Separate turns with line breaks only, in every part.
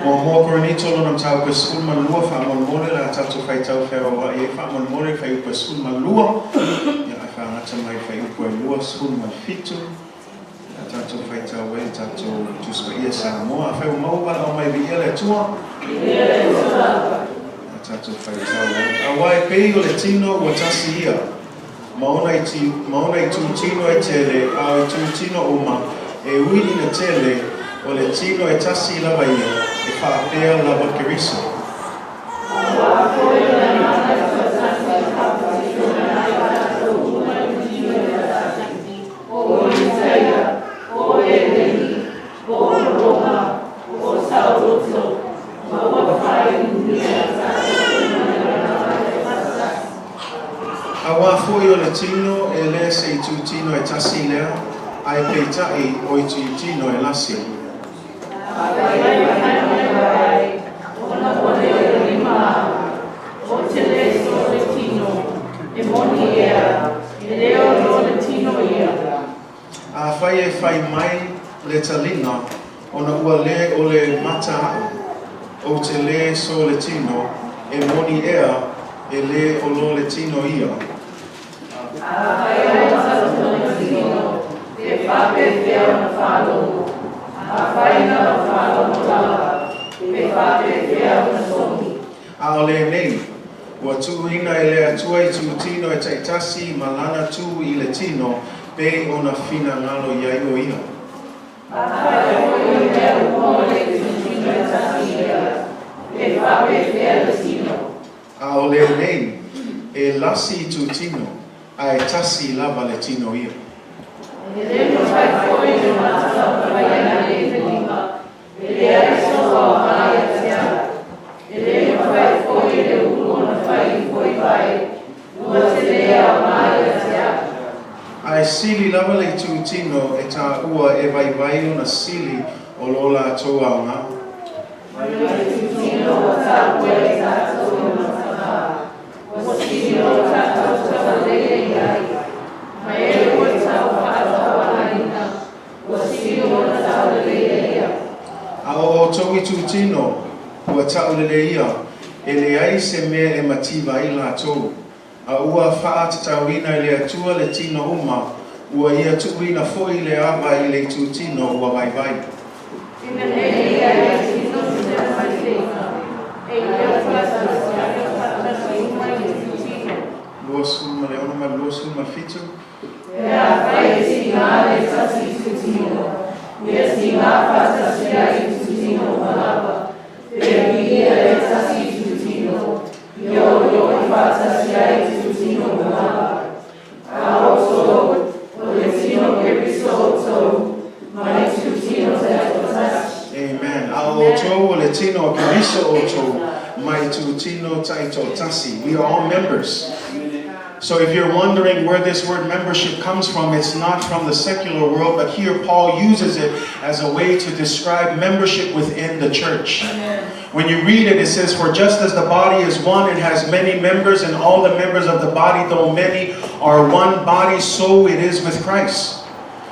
Mo Korinito lo nam tau pe skul malua fa mon mole la tatu fai tau fe wa e fa mon mole fai pe skul malua ya fa ngata mai fai pe lua skul mal fitu la tatu fai tau we tatu tu spa ia Samoa fa mo ba o mai via le tua la tatu fai tau a wai pe o le tino wa tasi ia maona i tu tino e tele a tu tino uma e wini na tele o le tino e tasi lava ia e whaapea lava keriso. Awa foi o le tino e le se i tu tino e tasi lea ai peitai o i tu tino e lasi. A fai e fai mai le talina ona ua le o le mata o te le so le tino e moni ea e le o lo le tino ia. A fai e le tino e fape fea na whalo a fai na whalo no lava e fape fea na somi. A o le nei ua tuuina e le atua i tu tino e taitasi malana tu i le tino pe ona fina ngalo iai o ia. A o le nei e lasi tu tino a e tasi lava le tino ia. Ai sili lava le tu tino e ta ua e vai vai ona sili o lola toa ona. A o towi tu tino ua tau le ia e le ai se mea e mativa i la tou. A ua faa tatawina i le atua le tino uma, ua ia tuuina foi le ava i le tu tino ua vai vai. Lua suma le ona ma lua suma fitu. Ea fai si ngā le tasi tu tino, ia si ngā fatasia i tu tino malapa, ea ia le tasi tu tino, yo i fatasia i tu tino malapa. A oso, o le tino ke risoto, mai tu tino te atotasi. Amen. A oto o le tino ke risoto, mai tu tino te atotasi. We are all members. So if you're wondering where this word membership comes from, it's not from the secular world, but here Paul uses it as a way to describe membership within the church. When you read it, it says, for just as the body is one and has many members, and all the members of the body, though many, are one body, so it is with Christ.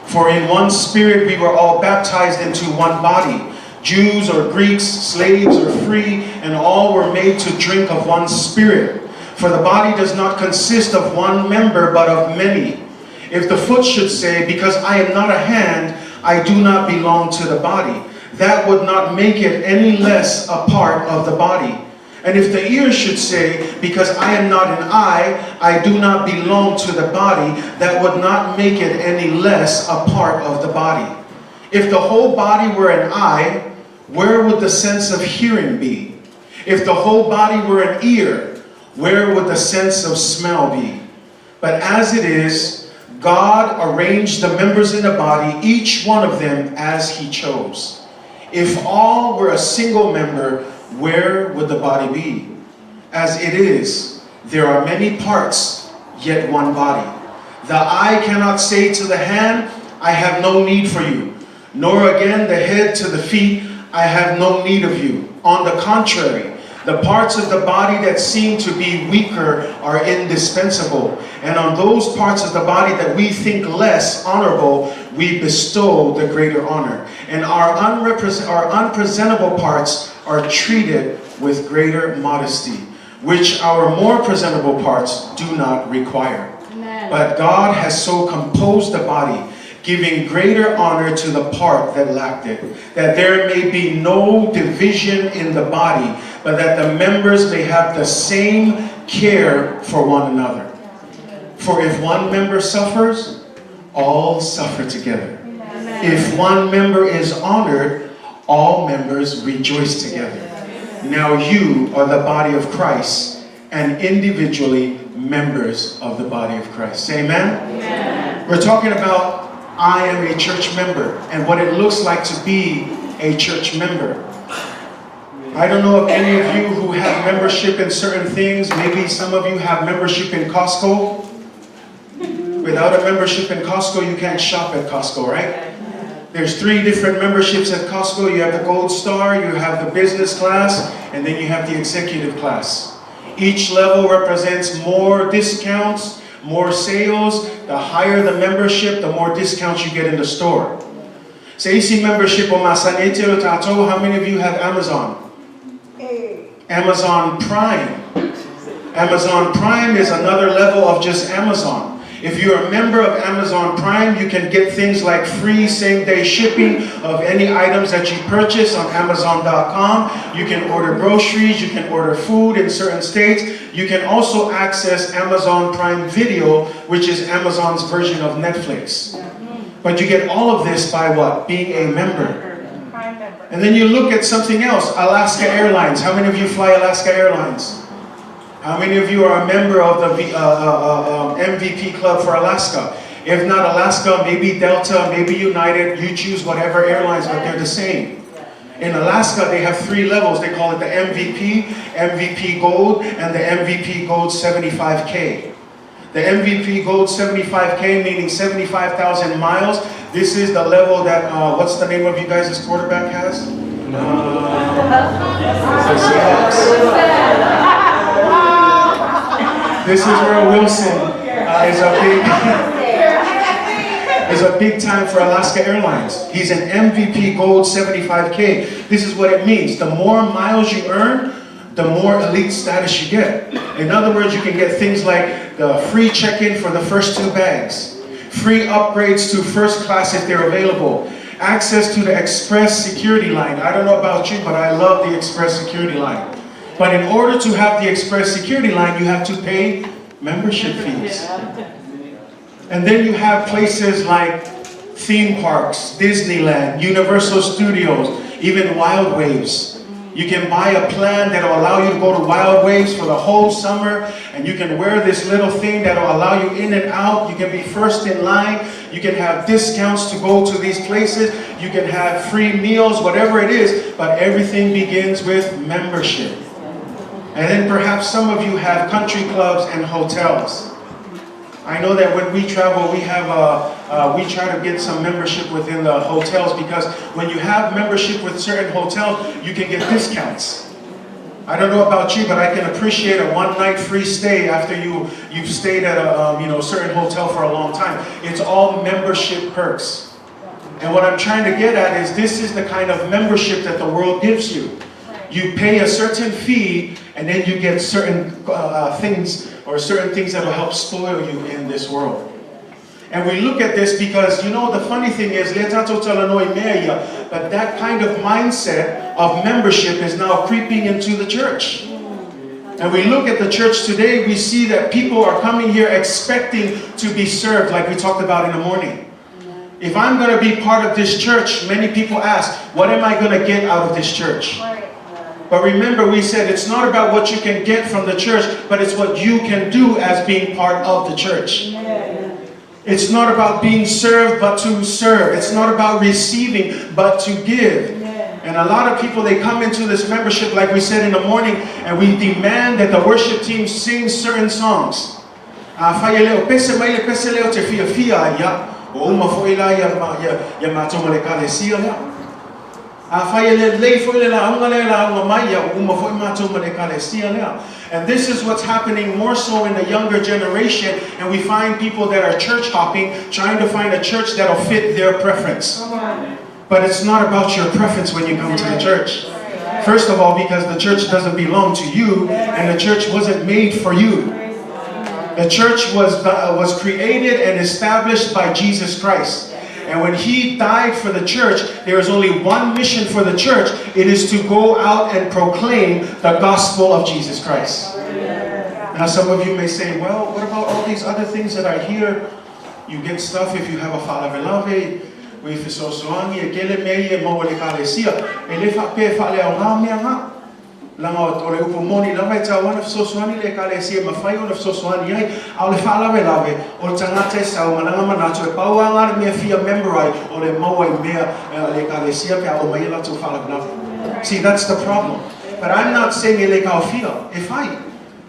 For in one spirit we were all baptized into one body, Jews or Greeks, slaves or free, and all were made to drink of one spirit. For the body does not consist of one member, but of many. If the foot should say, because I am not a hand, I do not belong to the body, that would not make it any less a part of the body. And if the ear should say, because I am not an eye, I do not belong to the body, that would not make it any less a part of the body. If the whole body were an eye, where would the sense of hearing be? If the whole body were an ear, where would the sense of smell be? But as it is, God arranged the members in the body, each one of them as He chose. If all were a single member, where would the body be? As it is, there are many parts, yet one body. The eye cannot say to the hand, I have no need for you, nor again the head to the feet, I have no need of you. On the contrary, the parts of the body that seem to be weaker are indispensable, and on those parts of the body that we think less honorable, we bestow the greater honor. And our unpresentable parts are treated with greater modesty, which our more presentable parts do not require. Amen. But God has so composed the body, giving greater honor to the part that lacked it, that there may be no division in the body, but that the members may have the same care for one another. For if one member suffers, all suffer together. Amen. If one member is honored, all members rejoice together. Now you are the body of Christ, and individually members of the body of Christ. Say amen? Amen. We're talking about I am a church member and what it looks like to be a church member. I don't know if any of you who have membership in certain things, maybe some of you have membership in Costco. Without a membership in Costco, you can't shop at Costco, right? There's 3 different memberships at Costco. You have the Gold Star, you have the business class, and then you have the executive class. Each level represents more discounts, more sales. The higher the membership, the more discounts you get in the store. Sa isi membership o masanete o tato, how many of you have Amazon? Amazon Prime. Amazon Prime is another level of just Amazon. If you're a member of Amazon Prime, you can get things like free same-day shipping of any items that you purchase on Amazon.com. You can order groceries, you can order food in certain states. You can also access Amazon Prime Video, which is Amazon's version of Netflix. But you get all of this by what? Being a member. And then you look at something else, Alaska Airlines. How many of you fly Alaska Airlines? How many of you are a member of the MVP Club for Alaska? If not Alaska, maybe Delta, maybe United, you choose whatever airlines, but they're the same. In Alaska, they have 3 levels. They call it the MVP, MVP Gold, and the MVP Gold 75K. The MVP Gold 75K, meaning 75,000 miles. This is the level that, what's the name of you guys' quarterback has? This is where Wilson is a big time for Alaska Airlines. He's an MVP Gold 75K. This is what it means. The more miles you earn, the more elite status you get. In other words, you can get things like the free check-in for the first 2 bags, free upgrades to first class if they're available, access to the express security line. I don't know about you, but I love the express security line. But in order to have the express security line, you have to pay membership fees. And then you have places like theme parks, Disneyland, Universal Studios, even Wild Waves. You can buy a plan that will allow you to go to Wild Waves for the whole summer, and you can wear this little thing that will allow you in and out. You can be first in line. You can have discounts to go to these places. You can have free meals, whatever it is, but everything begins with membership. And then perhaps some of you have country clubs and hotels. I know that when we travel, we try to get some membership within the hotels, because when you have membership with certain hotels, you can get discounts. I don't know about you, but I can appreciate a one-night free stay after you've stayed at a certain hotel for a long time. It's all membership perks. And what I'm trying to get at is this is the kind of membership that the world gives you. You pay a certain fee, and then you get certain things that will help spoil you in this world. And we look at this because, the funny thing is, but that kind of mindset of membership is now creeping into the church. And we look at the church today, we see that people are coming here expecting to be served, like we talked about in the morning. If I'm going to be part of this church, many people ask, what am I going to get out of this church? But remember, we said it's not about what you can get from the church, but it's what you can do as being part of the church. It's not about being served, but to serve. It's not about receiving, but to give. And a lot of people, they come into this membership, like we said in the morning, and we demand that the worship team sing certain songs. And this is what's happening more so in the younger generation, and we find people that are church hopping, trying to find a church that'll fit their preference. But it's not about your preference when you come to the church. First of all, because the church doesn't belong to you, and the church wasn't made for you. The church was created and established by Jesus Christ. And when He died for the church, there is only one mission for the church. It is to go out and proclaim the gospel of Jesus Christ. Now some of you may say, well, what about all these other things that I hear? You get stuff if you have a falavelave, if it's osoangi, ekele mei, mo Ekalesia, elefa pe fale au ngā langa o le upomoni lava ta one of sosoani le Ekalesia mafai one of sosoani ai au le falavelave o tangata sa o malanga manato e pauanga me fia memorai o le maua I mea le Ekalesia pe au mai la to falavelave. See, that's the problem. But I'm not saying ele ka fia e fai.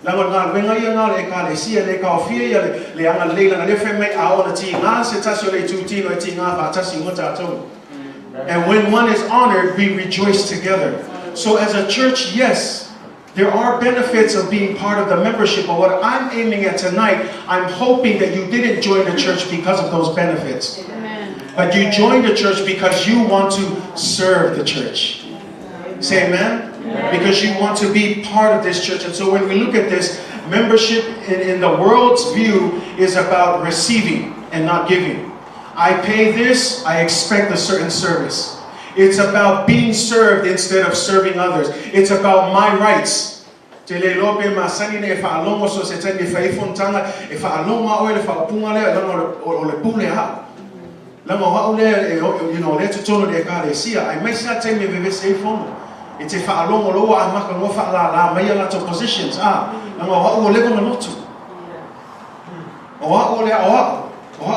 Lango nga wenga ia nga le Ekalesia le ka fia ia le anga le na le feme a o le tinga se taso le Totino e tinga fa tasi ngota to. And when one is honored, we rejoice together. So as a church, yes, there are benefits of being part of the membership, but what I'm aiming at tonight, I'm hoping that you didn't join the church because of those benefits. Amen. But you joined the church because you want to serve the church. Say amen? Amen. Because you want to be part of this church. And so when we look at this, membership in the world's view is about receiving and not giving. I pay this, I expect a certain service. It's about being served instead of serving others. It's about my rights. You know, let's tell the Ekalesia. I may not tell you if it's phone. It's a long low, I'm not going to offer la may lot of positions. What will live on a lot to? What will but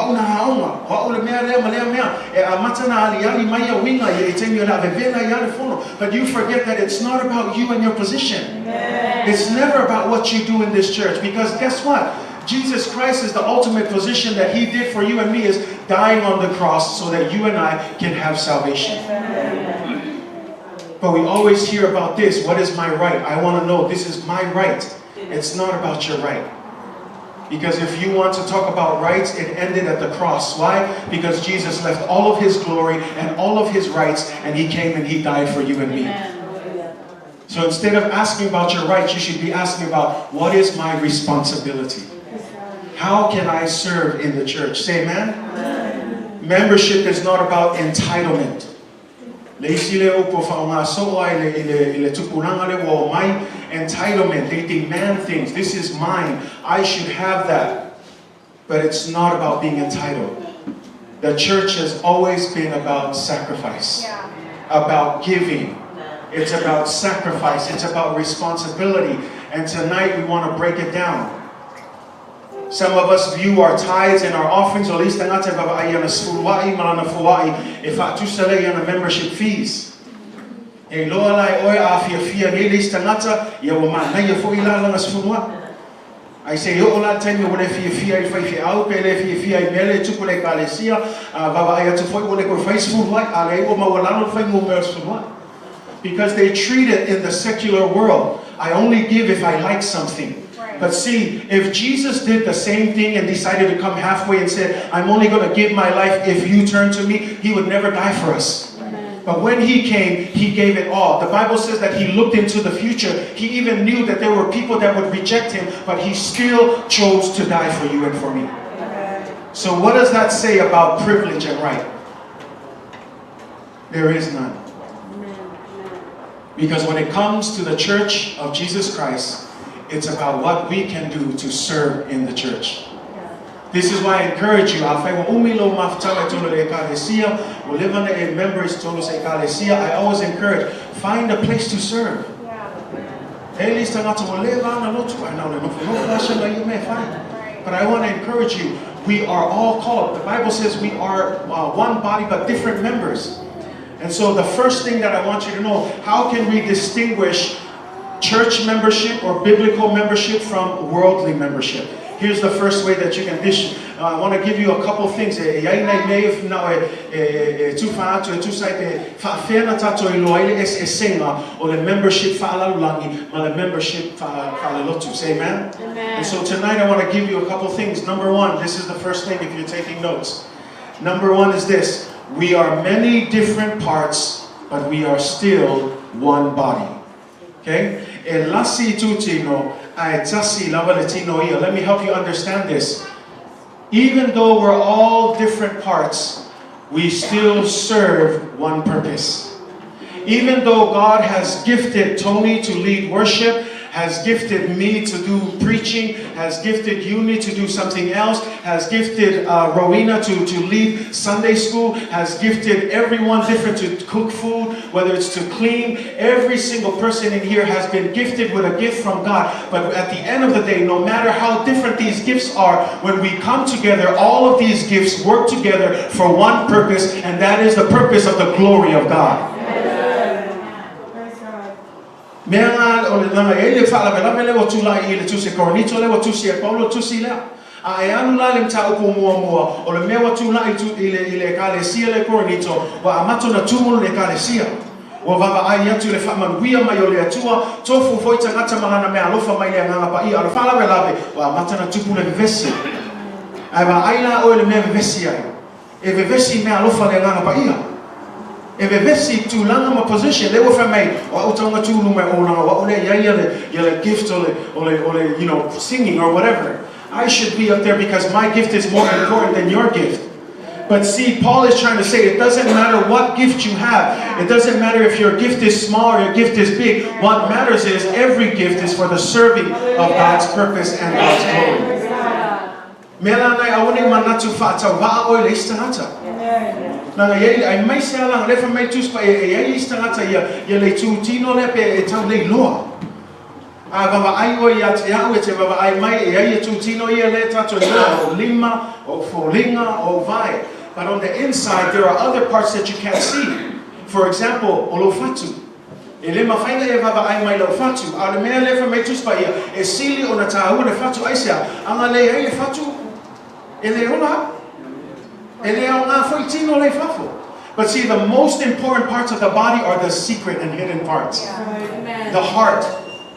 you forget that it's not about you and your position. It's never about what you do in this church. Because guess what? Jesus Christ is the ultimate position that He did for you and me, is dying on the cross so that you and I can have salvation. But we always hear about this. What is my right? I want to know, this is my right. It's not about your right. Because if you want to talk about rights, it ended at the cross. Why? Because Jesus left all of His glory and all of His rights, and He came and He died for you and me. So instead of asking about your rights, you should be asking about, what is my responsibility? How can I serve in the church? Say amen? Membership is not about entitlement. Entitlement, they demand things. This is mine, I should have that. But it's not about being entitled. The church has always been about sacrifice, about giving. It's about sacrifice, it's about responsibility. And tonight we want to break it down. Some of us view our tithes and our offerings, or at least if I to sell membership fees. I say, you all tell me when if you out pay if you mele to collect Ekalesia, I had to fight when they go Facebook like because they treat it in the secular world. I only give if I like something. But see, if Jesus did the same thing and decided to come halfway and said, I'm only going to give my life if you turn to me, He would never die for us. But when He came, He gave it all. The Bible says that He looked into the future. He even knew that there were people that would reject Him, but He still chose to die for you and for me. So what does that say about privilege and right? There is none. Because when it comes to the church of Jesus Christ, it's about what we can do to serve in the church. This is why I encourage you. I always encourage, find a place to serve. But I want to encourage you, we are all called. The Bible says we are one body but different members. And so the first thing that I want you to know, how can we distinguish church membership or biblical membership from worldly membership? Here's the first way that you can dish. I want to give you a couple things. The membership. Say amen? And so tonight I want to give you a couple things. Number one, this is the first thing if you're taking notes. Number one is this. We are many different parts, but we are still one body. Okay? Elasi Totino, Aetasi Lavaletino. Let me help you understand this. Even though we're all different parts, we still serve one purpose. Even though God has gifted Tony to lead worship, has gifted me to do preaching, has gifted Uni to do something else, has gifted Rowena to lead Sunday school, has gifted everyone different to cook food, whether it's to clean. Every single person in here has been gifted with a gift from God. But at the end of the day, no matter how different these gifts are, when we come together, all of these gifts work together for one purpose, and that is the purpose of the glory of God. Mengan oleh nanga ele fala bela mele watu la ile tu se Korinito le watu se Paulo tu si la a anu la lem ta upo mua ole me watu la ile Ekalesia le Korinito wa amato na tumu le Ekalesia wa baba ai atu le fama nguia mai ole atua tofu foi tangata malana me alofa mai le nganga pa I alo fala bela wa amata na tupu le vesi ai ba ai la ole me vesi ai e vesi me alofa le nganga pa I if vesi tu langa ma position they were for me wa utonga tu lume ona wa ole yele gift ole you know singing or whatever. I should be up there because my gift is more important than your gift. But see, Paul is trying to say it doesn't matter what gift you have. It doesn't matter if your gift is small or your gift is big. What matters is every gift is for the serving of God's purpose and God's glory. Melanai awani manatu fata wa oile istanata. Nanga yei ai mai se ala le fa mai tu spa yei istanata ya le Totino le pe e tau le loa. A baba ai o ya te baba ai mai yei Totino ia le tato o lima o folinga o vai. But on the inside there are other parts that you can't see. For example, olofatu. Ele mafaina e baba ai mai lo fatu. A le mea le fa mai tu spa ia e sili ona taua le fatu aisia. Anga le ai le fatu. Ele ola. But see, the most important parts of the body are the secret and hidden parts. Yeah. The heart,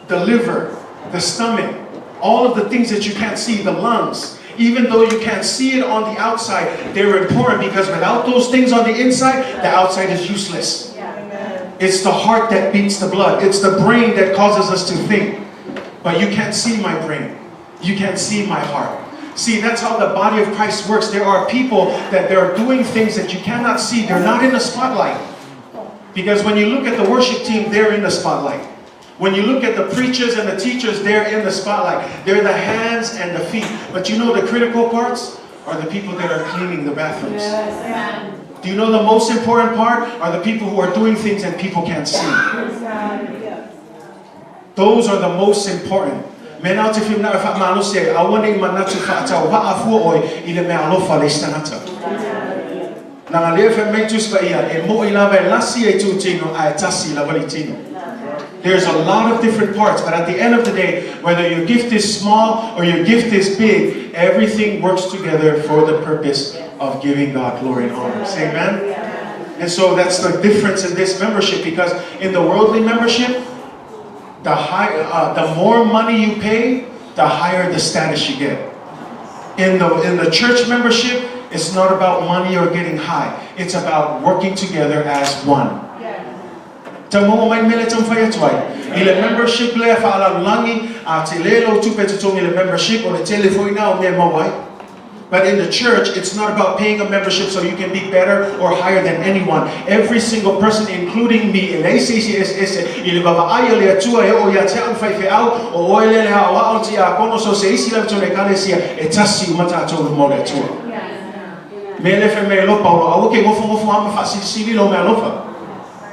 the liver, the stomach, all of the things that you can't see, the lungs. Even though you can't see it on the outside, they're important because without those things on the inside, the outside is useless. Yeah. It's the heart that beats the blood. It's the brain that causes us to think. But you can't see my brain. You can't see my heart. See, that's how the body of Christ works. There are people that they're doing things that you cannot see. They're not in the spotlight. Because when you look at the worship team, they're in the spotlight. When you look at the preachers and the teachers, they're in the spotlight. They're the hands and the feet. But you know the critical parts are the people that are cleaning the bathrooms. Yes. Do you know the most important part are the people who are doing things and people can't see? Those are the most important. Menau te whimna e whaamalo se awane manatu whaatau waafua oi I le mea alofa le stanata. Nanga lea wha mei tuspa ia e mo I lawa e lasi e Totino a e tasi la walitino. There's a lot of different parts, but at the end of the day, whether your gift is small or your gift is big, everything works together for the purpose of giving God glory and honor. Say amen? And so that's the difference in this membership, because in the worldly membership, the more money you pay, the higher the status you get. In the church membership, it's not about money or getting high. It's about working together as one. Taumua mai mele tam whai atuai. I le membership lea whaalalangi a te lelo tupe tutongi le membership o le telefoina o mea mawai. But in the church, it's not about paying a membership so you can be better or higher than anyone. Every single person, including me, in ACCSS, I le baba ai le atua e o ia te au whai au o oe le ha o ao ti a kono so se isi lau tone Ekalesia e tasi umata atou mo le atua. Me le whi me lopa o au ke ngofo ama whasisili lo mea lopa.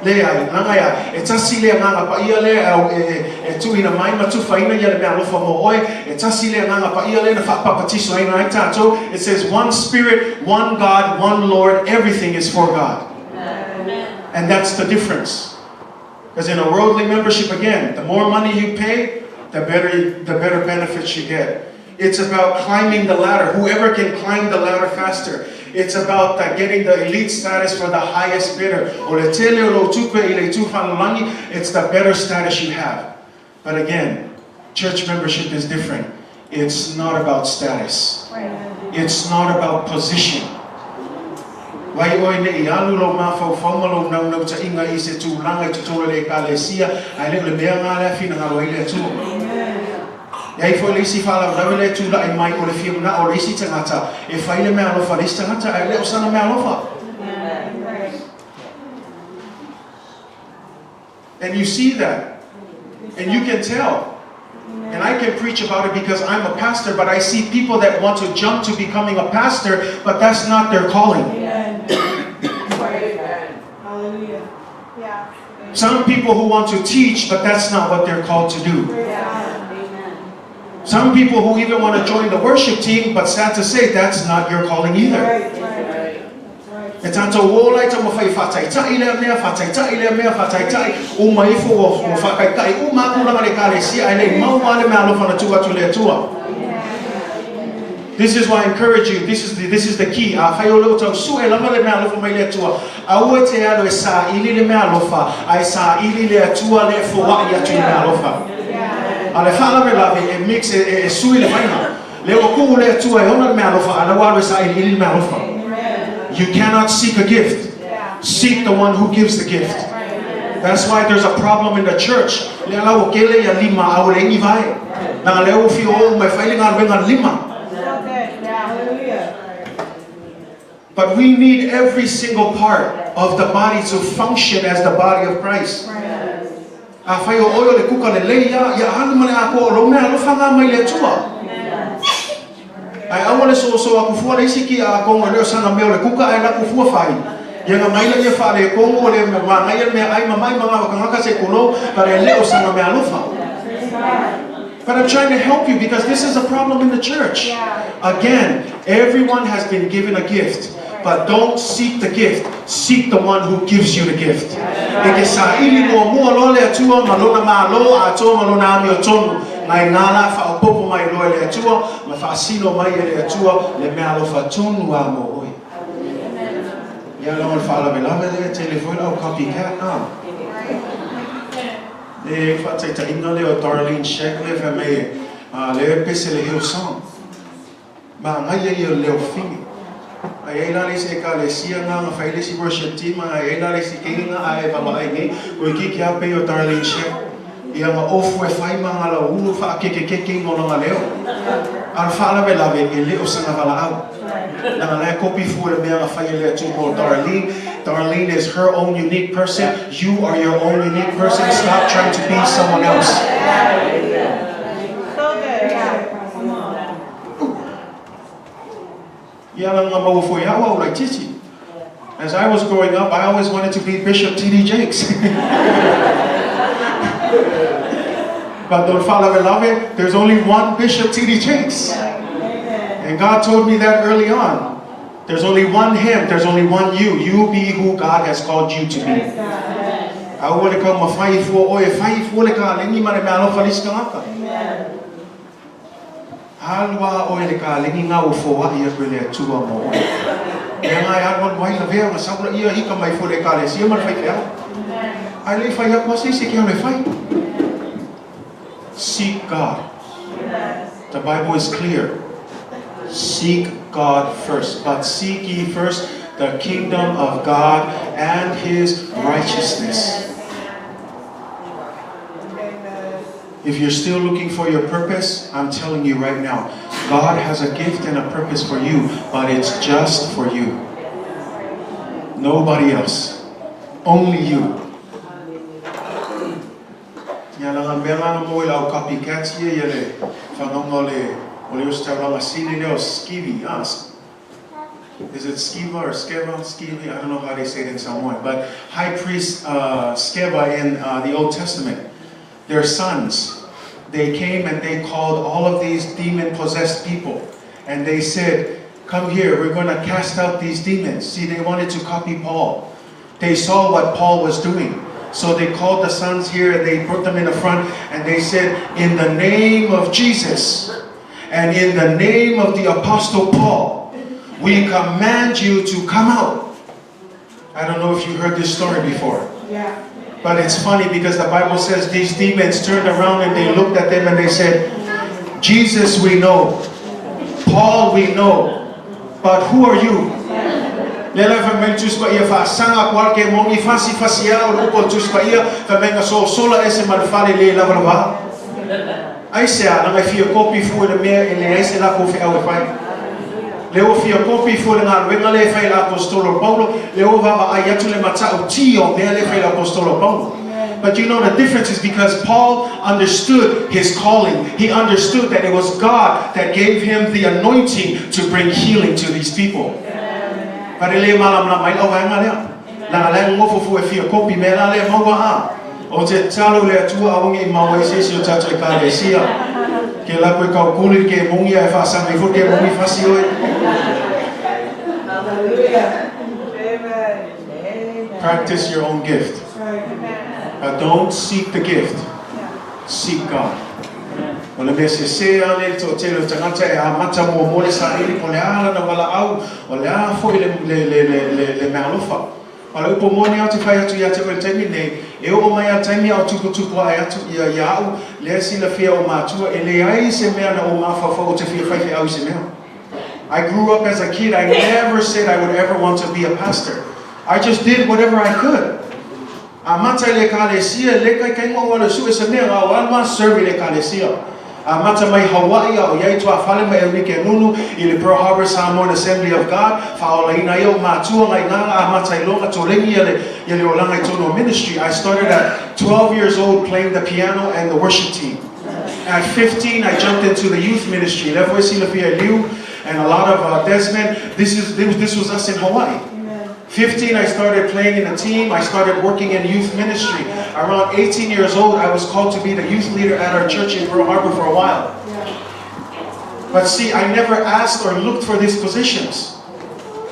Lea, nanga ia, e tasi lea nganga pa ia lea e tuina mai matufa ina ia le mea lofa mo oe, e tasi lea nganga pa ia lea na whapapatiso ina ai tātou. It says one Spirit, one God, one Lord, everything is for God. Amen. And that's the difference. Because in a worldly membership, again, the more money you pay, the better benefits you get. It's about climbing the ladder. Whoever can climb the ladder faster. It's about getting the elite status for the highest bidder. It's the better status you have. But again, church membership is different. It's not about status. It's not about position. Wai oi ne I alu lo mafau faumalo nau ta inga I se tūlanga I tutola le Ekalesia, ai le mea ngā lea fina ngā roa I le atua. Iai fo le isi whala rawe le tūla I mai o le whiamuna o le isi tangata, e whai le mea alofa, le isi tangata, ai le o sana mea alofa. And you see that, and you can tell. And I can preach about it because I'm a pastor, but I see people that want to jump to becoming a pastor, but that's not their calling.
Hallelujah. Yeah.
Some people who want to teach, but that's not what they're called to do. Some people who even want to join the worship team, but sad to say, that's not your calling either. E tanto wola I tamo fai whataitai lea mea, whataitai lea mea, whataitai o maifo o whakaitai o mākulanga le Ekalesia ai nei maua le mea alofana atu le atua. This is why I encourage you. This is the key. A whai o leo tau su e lama le mea alofa mai le atua. A ua te alo e sa ili le mea alofa, ai sa ili le atua le fowai atu le mea alofa. A le whala me lawe e mix e sui le maina. Leo o kuhu le atua e ona le mea alofa, a la walo e sa ili le mea alofa. You cannot seek a gift. Seek the one who gives the gift. That's why there's a problem in the church. But we need every single part of the body to function as the body of Christ. I want to so aku fua le siki a kongo le sana meo le kuka ai la ku fua fai. Ia nga mai le fa le kongo le ma ngai me ai ma mai manga ka ngaka se kono para le o sana me alufa. But I'm trying to help you because this is a problem in the church. Again, everyone has been given a gift, but don't seek the gift. Seek the one who gives you the gift. Eke sa ili mo mua lo le atua malona ma lo a to malona mi o tonu. Nai ngala fa popo mai lo le atua, ma fa sino mai le atua le mea lo fa tonu a mo oi. Ya lo fa la vela le telefone au copycat na. E fa te ta inga le o Darlene Shekle fa me le pese le hill song. Ma ngai le o fini. Ai la le se Ekalesia nga fa le si worship team ai la le si kinga ai ba mai ngi o ki kia pe o Darlene Shekle. Ia ma ofu e whai mga la ulu wha keke ngolo nga leo. Ar whala me lawe e leo sanga wala au. Nanga lea kopi fu e mea nga whai e lea tumo Darlene. Darlene is her own unique person. You are your own unique person. Stop trying to be someone else.
So good.
Ia nga mau fu ia au like titi. As I was growing up, I always wanted to be Bishop T.D. Jakes. But don't follow me, love it. There's only one Bishop T.D. Jakes. And God told me that early on. There's only one him, there's only one you. You be who God has called you to be. I want to come a fight for oil, fight for the car, and you might have a liska. Alwa oil the car, and now for what you really two or more. And I had one white of hair, and some year he come by for the car, and see him fight out. I live for your posse, he can't fight. Seek God. The Bible is clear. Seek God first. But seek ye first the kingdom of God and His righteousness. If you're still looking for your purpose, I'm telling you right now, God has a gift and a purpose for you, but it's just for you. Nobody else. Only you. Ia langa mea mo I lau copycats ia le whanonga le o le ustaranga sini leo skivi. Is it Skiva or Skeva? Skivi? I don't know how they say it in Samoan. But High Priest Skeva in the Old Testament, their sons, they came and they called all of these demon-possessed people. And they said, come here, we're going to cast out these demons. See, they wanted to copy Paul. They saw what Paul was doing. So they called the sons here and they put them in the front and they said, in the name of Jesus and in the name of the Apostle Paul, we command you to come out. I don't know if you heard this story before.
Yeah.
But it's funny because the Bible says these demons turned around and they looked at them and they said, Jesus we know, Paul we know, but who are you? Nela fa men tus pa ia fa sanga qualche mongi fasi fasia o lupo tus pa ia fa men so sola ese malfale le lava lava. Ai se a nga fia kopi fu le mea ele ese la ko fe au fai. Leo fia kopi fu le nga wenga le fai la apostolo Paulo leo va ai atu le mata o tio me le fai la apostolo Paulo. But you know the difference is because Paul understood his calling. He understood that it was God that gave him the anointing to bring healing to these people. Parele malam na mai lawa nga lea. La la ngofo fu e fia kopi me la le maua a. O te talo le atua awangi maua i sesi o tato Ekalesia. Ke la koe kau kuli ke mungi e whaasanga i fuke mungi whasi oi. Practice your own gift. Don't seek the gift. Seek God. O le mese se ane to te lo tangata e a mata mua mole sa ili po le ala na wala au o le a fo i le mea lofa. O le upo moni au te whai atu i ate o le taimi nei e o mai a taimi au tuku ai atu i au le sila fia o mātua e le ai se mea na o mawhawha o te fia whaiwhi au se mea. I grew up as a kid. I never said I would ever want to be a pastor. I just did whatever I could. A mata le Ekalesia le kai ngongo le su e se mea au alma serve le Ekalesia. A mata mai Hawaii au iai tua whale mai Enrique Nunu I le Pearl Harbor Samoan Assembly of God whaola ina iau mātua ngai nganga a mata I longa tōrengi ia le olanga I tono ministry. I started at 12 years old playing the piano and the worship team. At 15 I jumped into the youth ministry. Levo esi le pia liu and a lot of Desmond. This was us in Hawaii. 15, I started playing in a team. I started working in youth ministry. Around 18 years old, I was called to be the youth leader at our church in Pearl Harbor for a while. But see, I never asked or looked for these positions.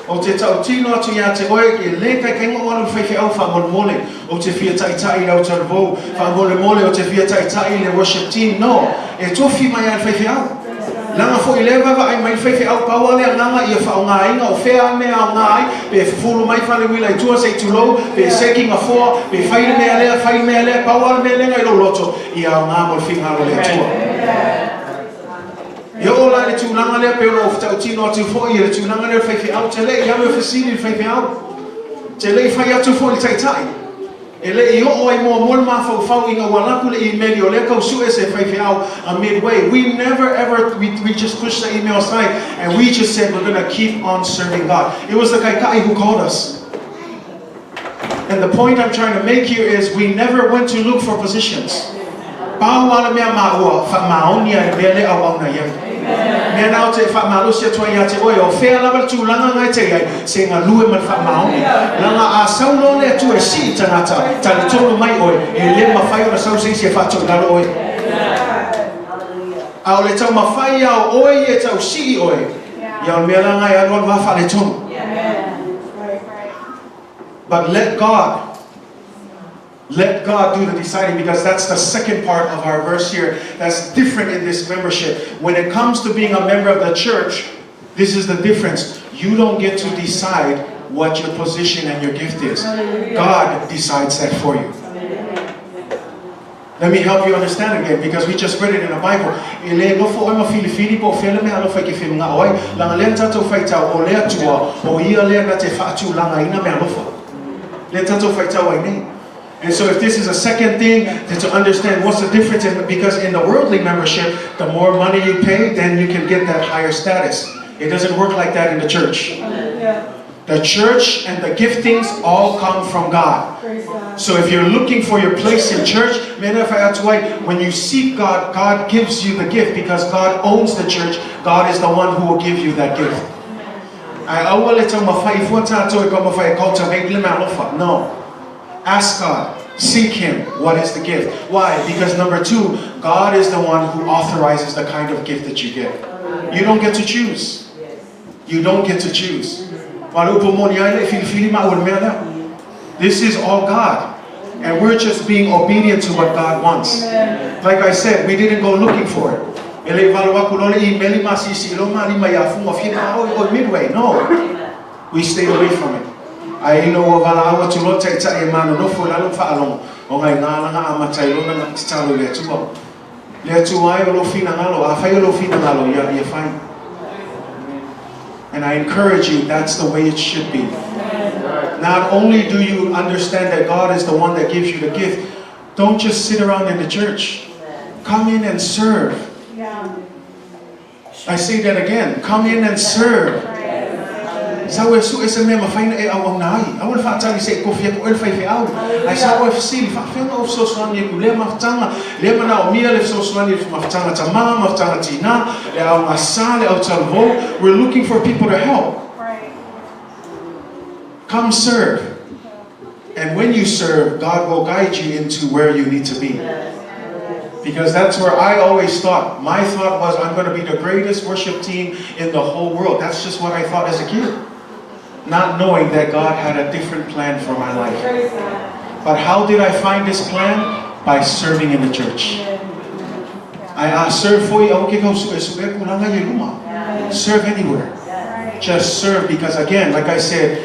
O te Totino atu ia te oe ke le kai kengo anu whaiwhi au whamole o te fia taitai rau tarvou whamole o te fia taitai le worship team. No, e tofi mai an whaiwhi au. Langa fo I lewa wa ai mai whaiwhi au paua lea nganga ia whao ngā inga o whea mea au ngā ai pe fulu mai whale wila I tua sei tulou pe seking a foa pe whaile mea lea paua mea lea ngai lo loto ia au ngā mo whinga o lea tua. Ia o la le tūlanga lea pe ono o Totino atu fo I le tūlanga lea whaiwhi au te le I ame whasini whaiwhi au te le whai atu fo I taitai e le I o ai mo mol ma fau inga walaku le email o le kau su ese whaiwhi au a Midway. We never ever, we just pushed the email aside and we just said we're going to keep on serving God. It was the Kaikai who called us. And the point I'm trying to make here is we never went to look for positions. Pau wala mea maua, fa maonia e mele au au na iai. Mea nao te wha malusia tua ia te oe o whea lava tu langa ngai te iai se ngā lue man wha maoni. Langa a sauno lea tu e si tangata tali tonu mai oe e le mawhai o na sau seisi e whātou nalo oe. A o le tau mawhai au oe e tau si oe. Ia o mea langa e aluan wafa le tonu. But let God do the deciding, because that's the second part of our verse here that's different in this membership. When it comes to being a member of the church, this is the difference. You don't get to decide what your position and your gift is. God decides that for you. Let me help you understand again, because we just read it in the Bible. Ele lofo o ma Filipini po fele me alofa ke fim nga oi langa le tato faita o le atua o ia le na te fatu langa ina me alofa. Le tato faita o nei. And so if this is a second thing, then to understand what's the difference, because in the worldly membership, the more money you pay, then you can get that higher status. It doesn't work like that in the church. The church and the giftings all come from God. So if you're looking for your place in church, when you seek God, God gives you the gift, because God owns the church. God is the one who will give you that gift. No. Ask God, seek Him, what is the gift? Why? Because number two, God is the one who authorizes the kind of gift that you get. You don't get to choose. You don't get to choose. This is all God. And we're just being obedient to what God wants. Like I said, we didn't go looking for it. Midway, no. We stayed away from it. I know wala to lot take ta emano no fo lalo fa along o ngai ngala nga amatai lo na talo le tubo le tuai lo fina ngalo a fai lo fina ngalo ya fine. And I encourage you, that's the way it should be. Not only do you understand that God is the one that gives you the gift, don't just sit around in the church. Come in and serve.
Yeah.
I say that again. Come in and serve. Sa we su esa me mafaina e awang nai. Awal fa tali se ko fia ko el fa fe au. Ai sa we fsil fa fe no so so ni ku le maftanga. Le mana o mia le so so ni maftanga tama maftanga tina. Le au masale au talvo. We're looking for people to help.
Right.
Come serve. And when you serve, God will guide you into where you need to be. Because that's where I always thought. My thought was, I'm going to be the greatest worship team in the whole world. That's just what I thought as a kid. Not knowing that God had a different plan for my life. But how did I find this plan? By serving in the church. I serve for you. Serve anywhere. Just serve, because again, like I said,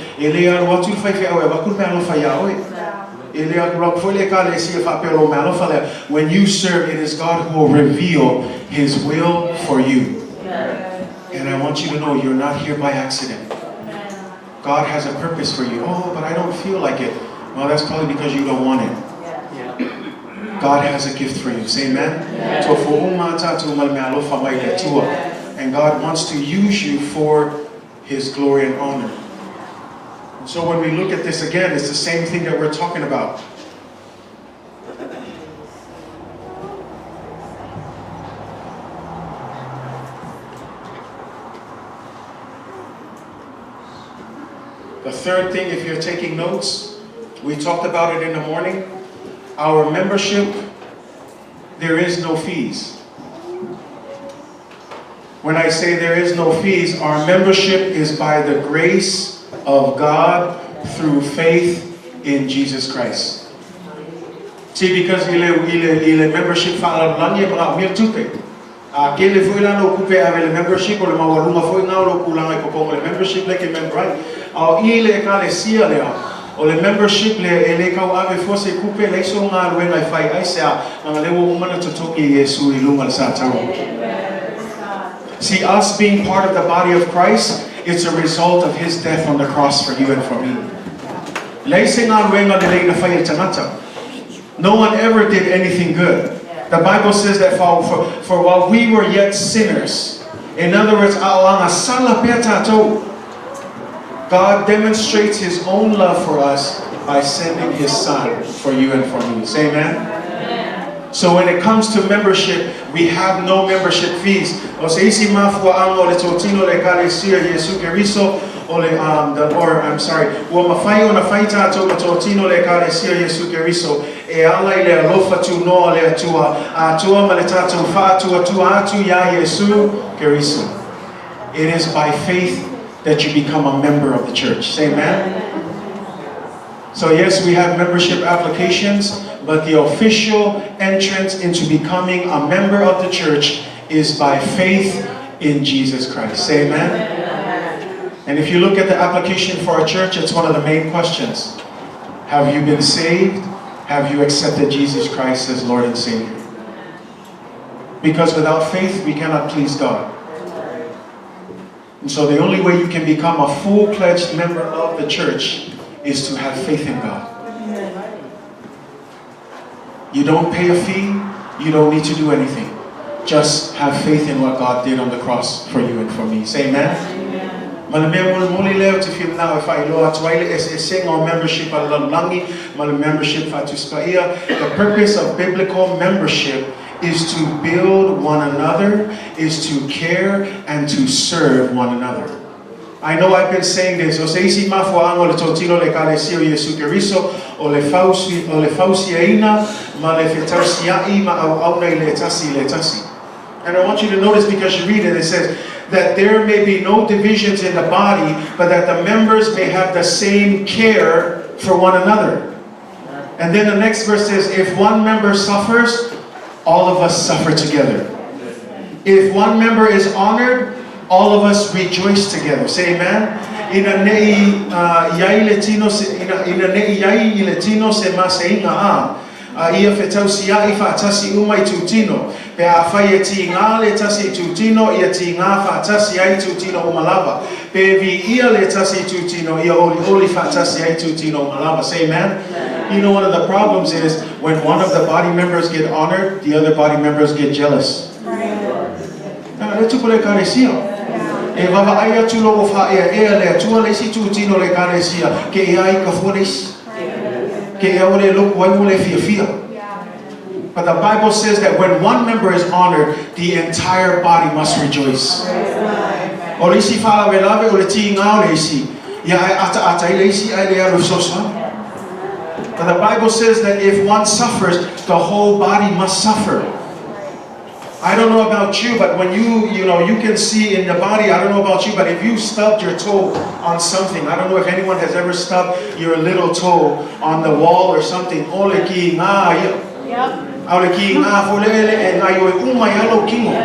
when you serve, it is God who will reveal His will for you. And I want you to know you're not here by accident. God has a purpose for you. Oh, but I don't feel like it. Well, that's probably because you don't want it. God has a gift for you. Say amen. And God wants to use you for His glory and honor. So when we look at this again, it's the same thing that we're talking about. The third thing, if you're taking notes, we talked about it in the morning. Our membership, there is no fees. When I say there is no fees, our membership is by the grace of God through faith in Jesus Christ. See, because il membership fala lanye mga mirtute. Kele foi lá no coupe avec le membership ou le mawaluma foi nga lo kulang ko kong le membership like member. Au ile Ekalesia le o le membership le ele kau ave fosse coupe le so nga lo ngai fai ai sa nga le wo mana totoki Yesu ilunga sa tau. See, us being part of the body of Christ, it's a result of His death on the cross for you and for me. No one ever did anything good. The Bible says that for while we were yet sinners, in other words, God demonstrates His own love for us by sending His Son for you and for me. Say amen. So when it comes to membership, we have no membership fees. O se isi mafua ang o le Totino le Ekalesia Yesu Keriso o le Wa mafai o na faita to Totino le Ekalesia Yesu Keriso e ala ile alofa tu no le atua maleta tu fa tu atu ya Yesu Keriso. It is by faith that you become a member of the church. Say amen. So yes, we have membership applications, but the official entrance into becoming a member of the church is by faith in Jesus Christ. Say amen. And if you look at the application for our church, it's one of the main questions. Have you been saved? Have you accepted Jesus Christ as Lord and Savior? Because without faith, we cannot please God. And so the only way you can become a full-fledged member of the church is to have faith in God. You don't pay a fee. You don't need to do anything. Just have faith in what God did on the cross for you and for me. Say amen. The purpose of biblical membership is to build one another, is to care and to serve one another. I know I've been saying this. And I want you to notice, because you read it, it says that there may be no divisions in the body, but that the members may have the same care for one another. And then the next verse says, if one member suffers, all of us suffer together. If one member is honored, all of us rejoice together. Say amen. ia fetau sia I whaatasi umai Totino. Pe a whai e ti ngā le tasi Totino, ia ti ngā whaatasi ai Totino umalawa. Pe vi ia le tasi Totino, ia oli whaatasi ai Totino umalawa. Say amen? You know, one of the problems is when one of the body members get honored, the other body members get jealous. Le tupu le Ekalesia. E wawa ai atu logo wha ea le atua le si Totino le Ekalesia, ke e ai ka fuanes. Ke e ole loku ai mo le fia. But the Bible says that when one member is honored, the entire body must rejoice. O le isi whala we lawe o le ti ngā o le isi. Ia ai ata I le isi ai le aru sosa. But the Bible says that if one suffers, the whole body must suffer. I don't know about you, but when you can see in the body, I don't know about you, but if you stubbed your toe on something, I don't know if anyone has ever stubbed your little toe on the wall or something. Ole ki ngā ia. Ole ki ngā folele e ngā ioi umai alo kingo.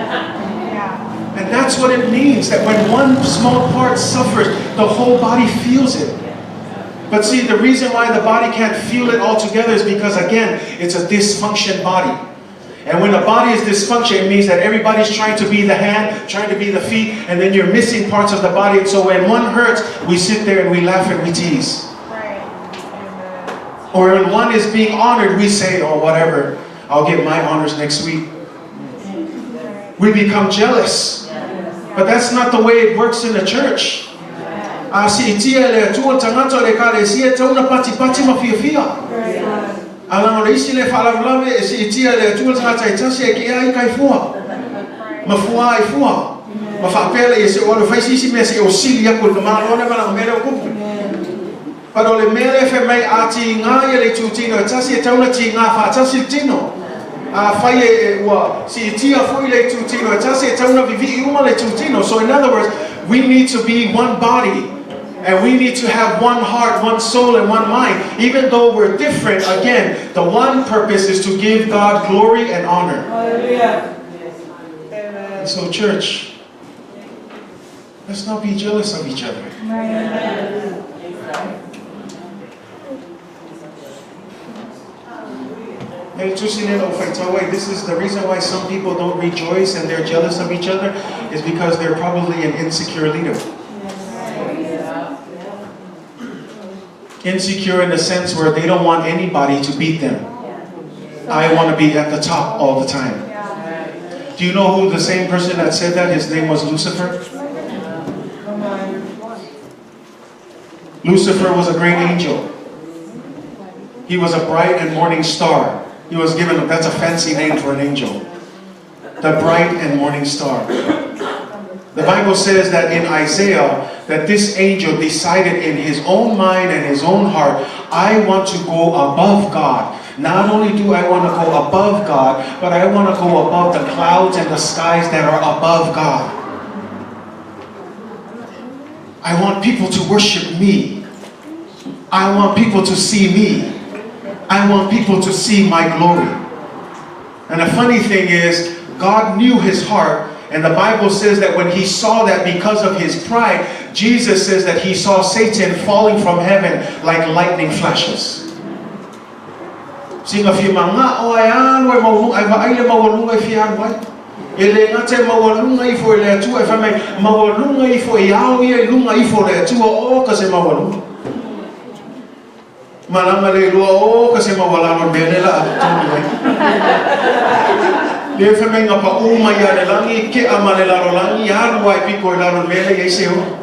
And that's what it means, that when one small part suffers, the whole body feels it. But see, the reason why the body can't feel it altogether is because, again, it's a dysfunction body. And when a body is dysfunction, it means that everybody's trying to be the hand, trying to be the feet, and then you're missing parts of the body. And so when one hurts, we sit there and we laugh and we tease.
Right.
Or when one is being honored, we say, oh, whatever, I'll get my honors next week. We become jealous. But that's not the way it works in the church. Si itia le tua tangata le Ekalesia tauna pati mawhiawhia. Alang o isi le whaalawalawe e si itia le tua tangata e tasi e ki ai kai fua. Mafua ai fua. Mawhapele e se olu whaisi isi mea se o sili aku le marone mana mele o kupu. But o le mele fe mai ati ngā ia le Totino e tasi e tauna ti ngā whaatasi tino. A whai e ua si itia fui le Totino e tasi e tauna vivi uma le Totino. So in other words, we need to be one body. And we need to have one heart, one soul, and one mind. Even though we're different, again, the one purpose is to give God glory and honor.
Hallelujah.
And so, church, let's not be jealous of each other. This is the reason why some people don't rejoice and they're jealous of each other, is because they're probably an insecure leader. Insecure in the sense where they don't want anybody to beat them. I want to be at the top all the time. Do you know who the same person that said that? His name was Lucifer. Lucifer was a great angel. He was a bright and morning star. He was given, that's a fancy name for an angel. The bright and morning star. The Bible says that in Isaiah, that this angel decided in his own mind and his own heart, I want to go above God. Not only do I want to go above God, but I want to go above the clouds and the skies that are above God. I want people to worship me. I want people to see me. I want people to see my glory. And the funny thing is, God knew his heart. And the Bible says that when he saw that because of his pride, Jesus says that he saw Satan falling from heaven like lightning flashes. Singa fi manga o ayan we maulung ay ba ay le maulung ay fian wai. Ele ngate maulung ay fo le tu ay fa mai maulung ay fo yao ye lung ay fo le tu o ka se maulung. Malanga le lo o ka se mawala no bele la le fe menga pa uma ya le langi ke amale la langi ya wai piko la no mele ye se o.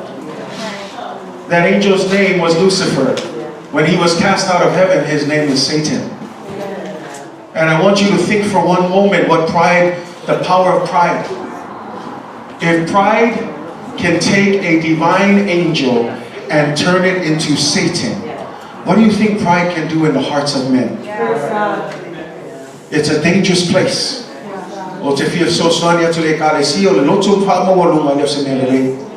That angel's name was Lucifer. When he was cast out of heaven, his name was Satan. And I want you to think for one moment what pride, the power of pride. If pride can take a divine angel and turn it into Satan, what do you think pride can do in the hearts of men? It's a dangerous place. O te fia sosoania to le Ekalesia o le lotu wha mawalunga leo se mele.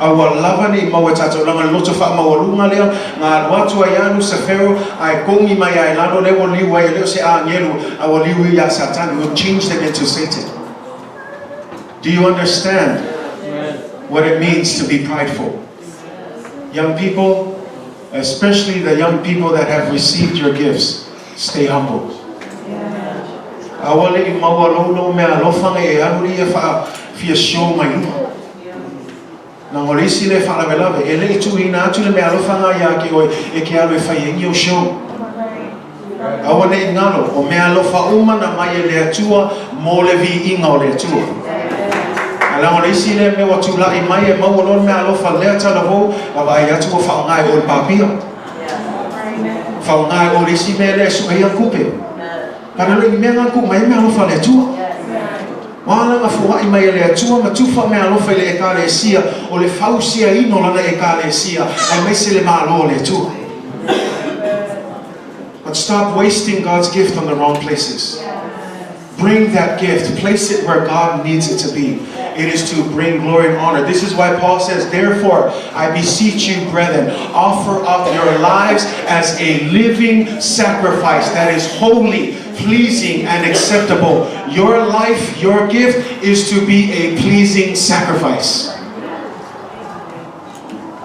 Awa lava ni maua tato langa lotu wha mawalunga leo ngā watu ayanu se fero ai kongi mai ai lano leo liwa leo se a ngelu awa liwa ya Satan will change them into Satan. Do you understand what it means to be prideful? Young people, especially the young people that have received your gifts, Stay humble. Awale I mawalo no me alofanga e anuri e fa fia show mai. Na ngorisi le fa la vela e le tu ina tu le me alofanga ya ki o e ke alo e fa yengi o show. Awale ngalo o me alofa uma na mai le atua mo le vi inga o le atua. Ala ngorisi le me watu la I mai e mawalo me alofa le ata la ho ava ia tu fa ngai o papia. Fa ngai o risi me le su ia kupe. Para le me ngaku mai me alofa le atua. Wala nga fuwa I mai le atua ma tufa me alofa le Ekalesia o le fausia ino la Ekalesia ai mai se le malo le atua. But stop wasting God's gift on the wrong places. Bring that gift, place it where God needs it to be. It is to bring glory and honor. This is why Paul says, therefore, I beseech you, brethren, offer up your lives as a living sacrifice that is holy, pleasing, and acceptable. Your life, your gift is to be a pleasing sacrifice.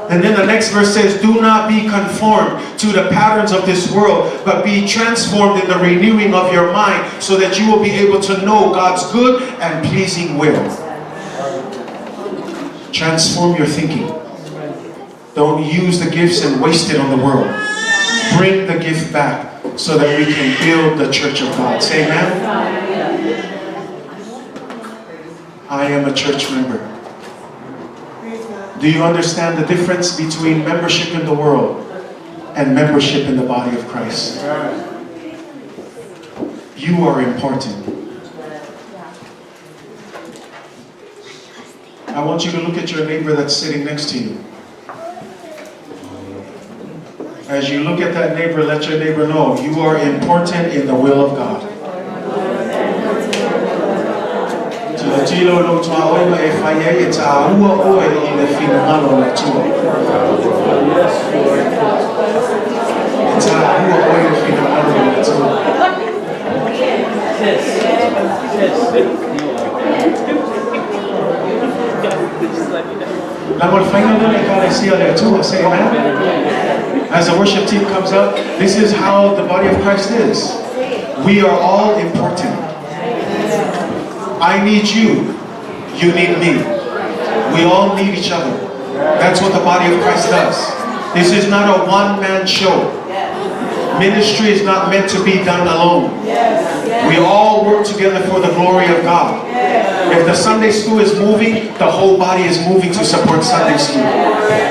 And then the next verse says, do not be conformed to the patterns of this world, but be transformed in the renewing of your mind so that you will be able to know God's good and pleasing will. Transform your thinking. Don't use the gifts and waste it on the world. Bring the gift back so that we can build the church of God. Say amen. I am a church member. Do you understand the difference between membership in the world and membership in the body of Christ? You are important. I want you to look at your neighbor that's sitting next to you. As you look at that neighbor, let your neighbor know you are important in the will of God. Totino no Taumua e whaia e Taumua oe I le whinangalo le tua. E Taumua oe le whinangalo le tua. Na mo le whainga le Ekalesia le tua, say amen. As the worship team comes up, this is how the body of Christ is. We are all important. I need you. You need me. We all need each other. That's what the body of Christ does. This is not a one-man show. Ministry is not meant to be done alone. We all work together for the glory of God. If the Sunday school is moving, the whole body is moving to support Sunday school.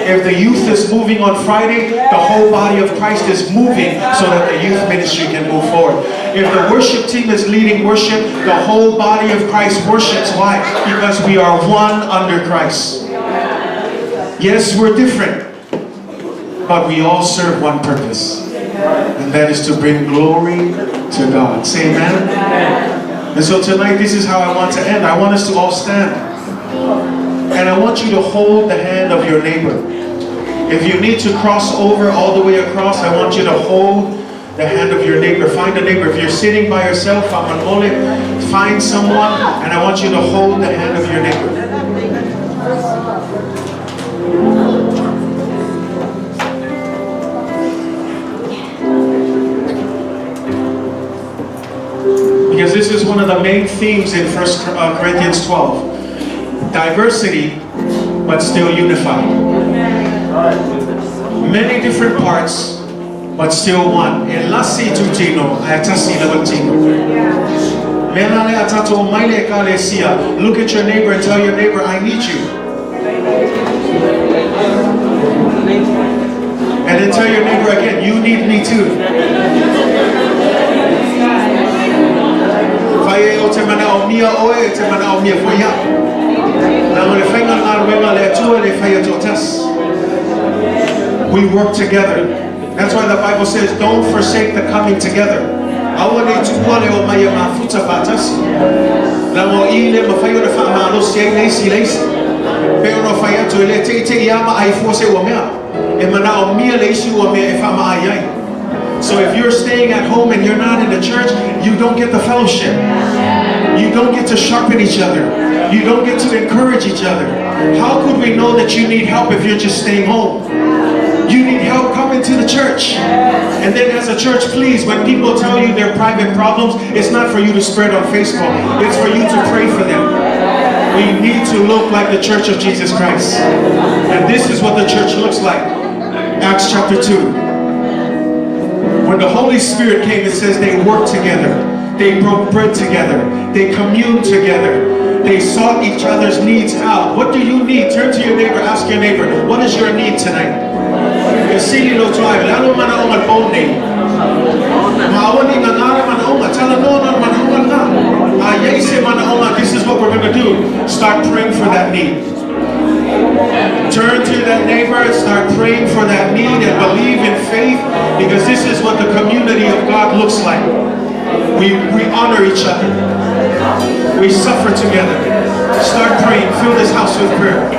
If the youth is moving on Friday, the whole body of Christ is moving so that the youth ministry can move forward. If the worship team is leading worship, the whole body of Christ worships. Why? Because we are one under Christ. Yes, we're different, but we all serve one purpose. And that is to bring glory to God. Say amen. And so tonight, this is how I want to end. I want us to all stand. And I want you to hold the hand of your neighbor. If you need to cross over all the way across, I want you to hold the hand of your neighbor. Find a neighbor. If you're sitting by yourself, find someone, and I want you to hold the hand of your neighbor. Because this is one of the main themes in 1 Corinthians 12. Diversity, but still unified. Many different parts, but still one. Elasi Totino, atasi Totino. Menale atato maile Ekalesia. Look at your neighbor and tell your neighbor, I need you. And then tell your neighbor again, you need me too. We work together. That's why the Bible says, don't forsake the coming together. So if you're staying at home and you're not in the church, you don't get the fellowship. You don't get to sharpen each other. You don't get to encourage each other. How could we know that you need help if you're just staying home? You need help, come come into the church. And then as a church, please, when people tell you their private problems, it's not for you to spread on Facebook. It's for you to pray for them. We need to look like the church of Jesus Christ. And this is what the church looks like. Acts chapter 2. When the Holy Spirit came, it says they worked together. They broke bread together. They communed together. They sought each other's needs out. What do you need? Turn to your neighbor, ask your neighbor, what is your need tonight? This is what we're going to do. Start praying for that need. Turn to that neighbor and start praying for that need and believe in faith, because this is what the community of God looks like. We honor each other. We suffer together. Start praying. Fill this house with prayer.